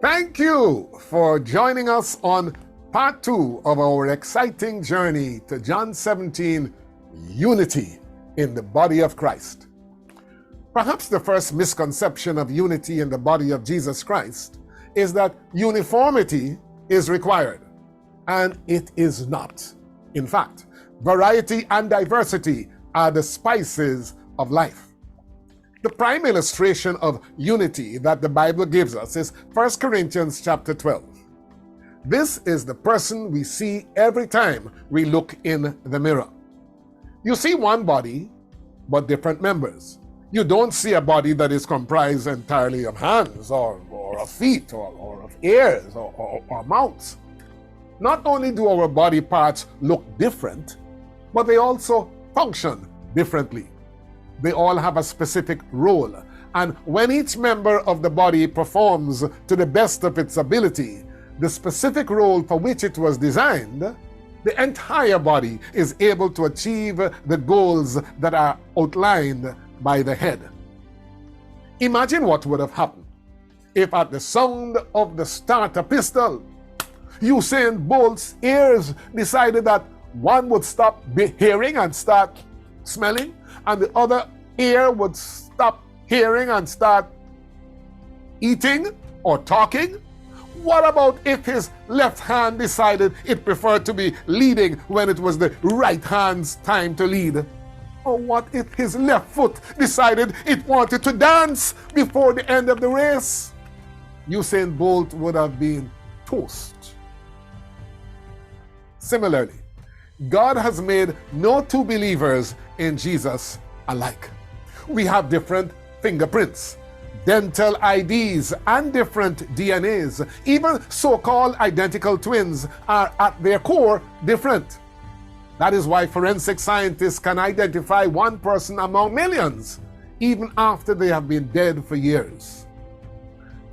Thank you for joining us on part 2 of our exciting journey to John 17, unity in the body of Christ. Perhaps the first misconception of unity in the body of Jesus Christ is that uniformity is required, and it is not. In fact, variety and diversity are the spices of life. The prime illustration of unity that the Bible gives us is 1 Corinthians chapter 12. This is the person we see every time we look in the mirror. You see one body, but different members. You don't see a body that is comprised entirely of hands or of feet or of ears or mouths. Not only do our body parts look different, but they also function differently. They all have a specific role, and when each member of the body performs to the best of its ability the specific role for which it was designed, the entire body is able to achieve the goals that are outlined by the head. Imagine what would have happened if at the sound of the starter pistol, Usain Bolt's ears decided that one would stop hearing and start smelling, and the other ear would stop hearing and start eating or talking? What about if his left hand decided it preferred to be leading when it was the right hand's time to lead? Or what if his left foot decided it wanted to dance before the end of the race? Usain Bolt would have been toast. Similarly, God has made no two believers in Jesus alike. We have different fingerprints, dental IDs, and different DNAs. Even so-called identical twins are at their core different. That is why forensic scientists can identify one person among millions, even after they have been dead for years.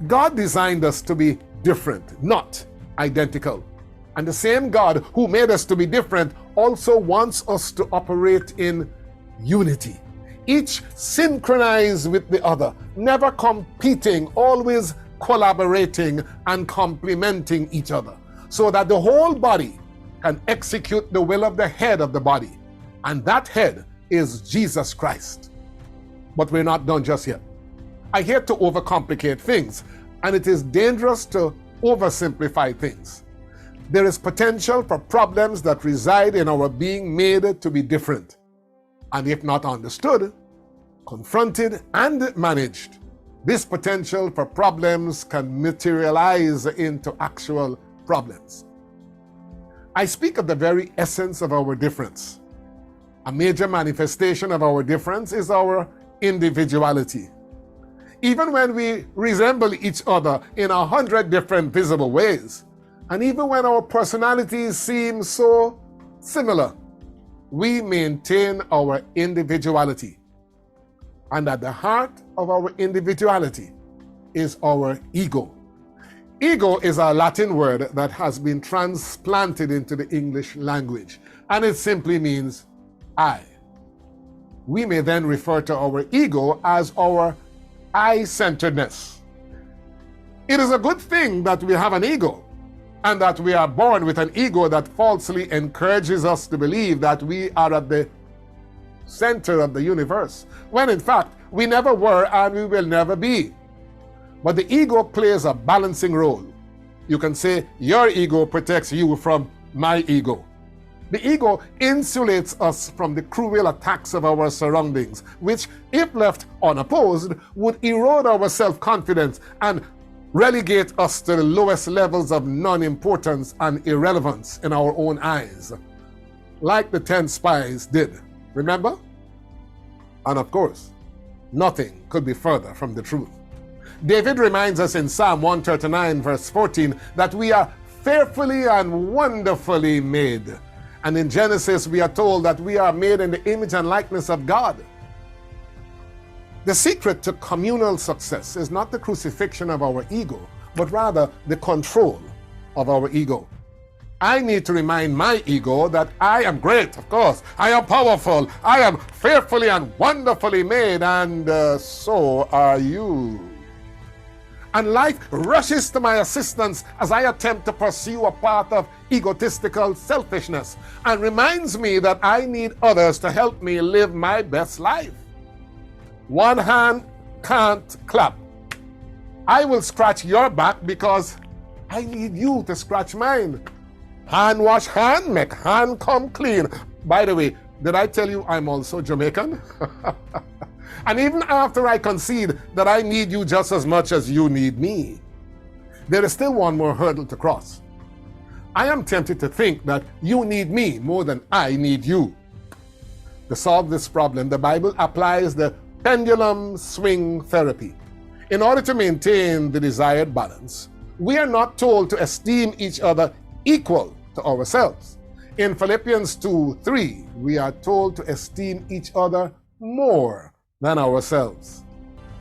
God designed us to be different, not identical. And the same God who made us to be different also wants us to operate in unity, each synchronized with the other, never competing, always collaborating and complementing each other, so that the whole body can execute the will of the head of the body, and that head is Jesus Christ. But we're not done just yet. I hate to overcomplicate things, and it is dangerous to oversimplify things. There is potential for problems that reside in our being made to be different. And if not understood, confronted, and managed, this potential for problems can materialize into actual problems. I speak of the very essence of our difference. A major manifestation of our difference is our individuality. Even when we resemble each other in 100 different visible ways, and even when our personalities seem so similar, we maintain our individuality. And at the heart of our individuality is our ego. Ego is a Latin word that has been transplanted into the English language, and it simply means I. We may then refer to our ego as our I-centeredness. It is a good thing that we have an ego, and that we are born with an ego that falsely encourages us to believe that we are at the center of the universe, when in fact we never were and we will never be. But the ego plays a balancing role. You can say your ego protects you from my ego. The ego insulates us from the cruel attacks of our surroundings, which, if left unopposed, would erode our self-confidence and relegate us to the lowest levels of non-importance and irrelevance in our own eyes, like the 10 spies did. Remember? And of course, nothing could be further from the truth. David reminds us in Psalm 139, verse 14, that we are fearfully and wonderfully made. And in Genesis, we are told that we are made in the image and likeness of God. The secret to communal success is not the crucifixion of our ego, but rather the control of our ego. I need to remind my ego that I am great, of course. I am powerful. I am fearfully and wonderfully made, and so are you. And life rushes to my assistance as I attempt to pursue a path of egotistical selfishness and reminds me that I need others to help me live my best life. One hand can't clap. I will scratch your back because I need you to scratch mine. Hand wash hand, make hand come clean. By the way, did I tell you I'm also Jamaican? And even after I concede that I need you just as much as you need me, there is still one more hurdle to cross. I am tempted to think that you need me more than I need you. To solve this problem, the Bible applies the pendulum swing therapy. In order to maintain the desired balance, we are not told to esteem each other equal to ourselves. In Philippians 2:3, we are told to esteem each other more than ourselves.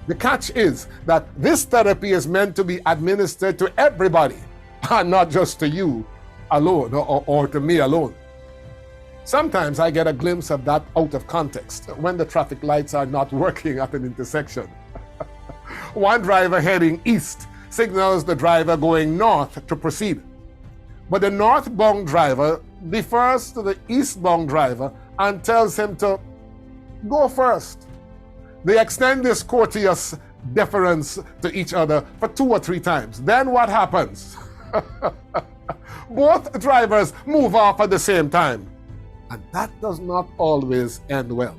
The catch is that this therapy is meant to be administered to everybody, and not just to you alone or to me alone. Sometimes I get a glimpse of that out of context when the traffic lights are not working at an intersection. One driver heading east signals the driver going north to proceed. But the northbound driver defers to the eastbound driver and tells him to go first. They extend this courteous deference to each other for 2 or 3 times. Then what happens? Both drivers move off at the same time. And that does not always end well.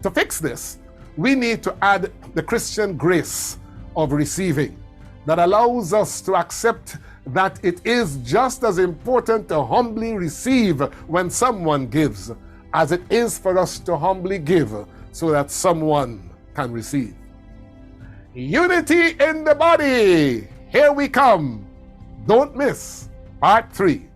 To fix this, we need to add the Christian grace of receiving that allows us to accept that it is just as important to humbly receive when someone gives as it is for us to humbly give so that someone can receive. Unity in the body. Here we come. Don't miss part 3.